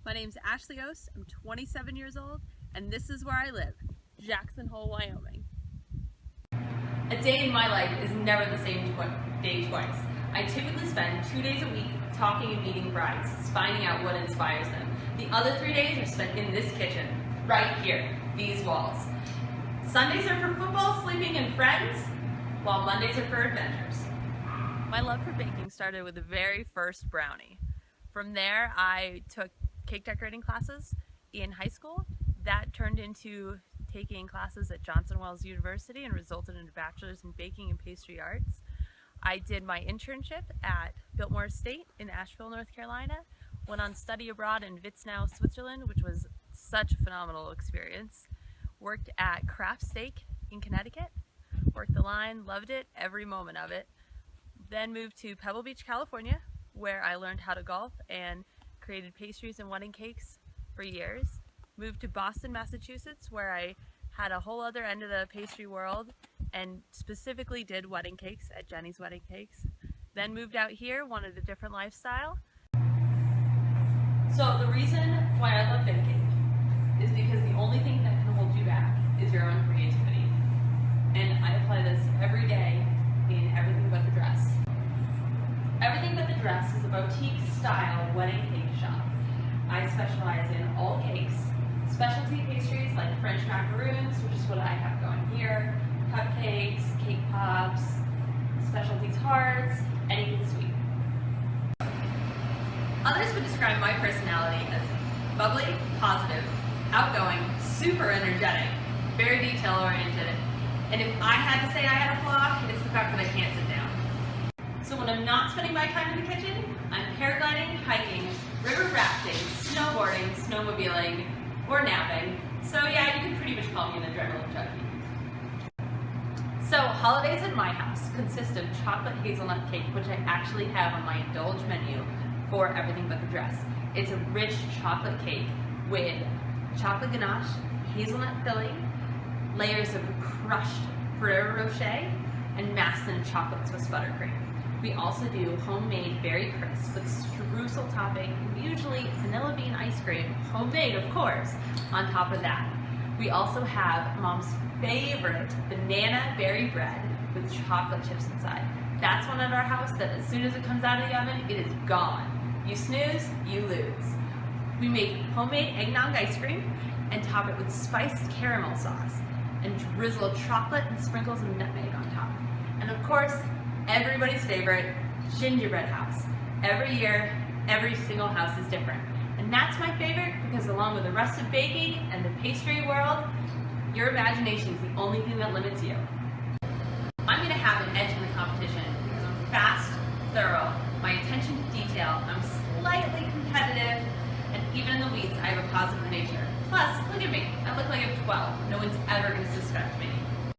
My name's Ashley Ost, I'm 27 years old, and this is where I live, Jackson Hole, Wyoming. A day in my life is never the same day twice. I typically spend 2 days a week talking and meeting brides, finding out what inspires them. The other 3 days are spent in this kitchen, right here, these walls. Sundays are for football, sleeping, and friends, while Mondays are for adventures. My love for baking started with the very first brownie. From there, I took cake decorating classes in high school. That turned into taking classes at Johnson Wales University and resulted in a bachelor's in baking and pastry arts. I did my internship at Biltmore Estate in Asheville, North Carolina, went on study abroad in Witznau, Switzerland, which was such a phenomenal experience. Worked at Kraft Steak in Connecticut, worked the line, loved it, every moment of it. Then moved to Pebble Beach, California, where I learned how to golf and created pastries and wedding cakes for years. Moved to Boston, Massachusetts, where I had a whole other end of the pastry world and specifically did wedding cakes at Jenny's Wedding Cakes. Then moved out here, wanted a different lifestyle. So the reason why I love baking is because the only thing that can hold you back is your own creativity. And I apply this every day in Everything But the Dress. Everything But the Dress is a boutique-style wedding cake shop. I specialize in all cakes, specialty pastries like French macaroons, which is what I have going here, cupcakes, cake pops, specialty tarts, anything sweet. Others would describe my personality as bubbly, positive, outgoing, super energetic, very detail-oriented, and if I had to say I had a flaw, it's the fact that I can't sit down. So when I'm not spending my time in the kitchen, I'm paragliding, hiking, river rafting, snowboarding, snowmobiling, or napping. So yeah, you can pretty much call me an adrenaline junkie. So holidays at my house consist of chocolate hazelnut cake, which I actually have on my indulge menu for Everything But the Dress. It's a rich chocolate cake with chocolate ganache, hazelnut filling, layers of crushed Ferrero Rocher, and masked in chocolate Swiss buttercream. We also do homemade berry crisp with streusel topping, usually vanilla bean ice cream, homemade of course, on top of that. We also have Mom's favorite banana berry bread with chocolate chips inside. That's one at our house that as soon as it comes out of the oven, it is gone. You snooze, you lose. We make homemade eggnog ice cream and top it with spiced caramel sauce and drizzle chocolate and sprinkles of nutmeg on top. And of course, everybody's favorite, gingerbread house. Every year, every single house is different. And that's my favorite because along with the rest of baking and the pastry world, your imagination is the only thing that limits you. I'm gonna have an edge in the competition because I'm fast, thorough, my attention to detail, I'm slightly competitive, and even in the weeds, I have a positive nature. Plus, look at me, I look like I'm 12. No one's ever gonna suspect me.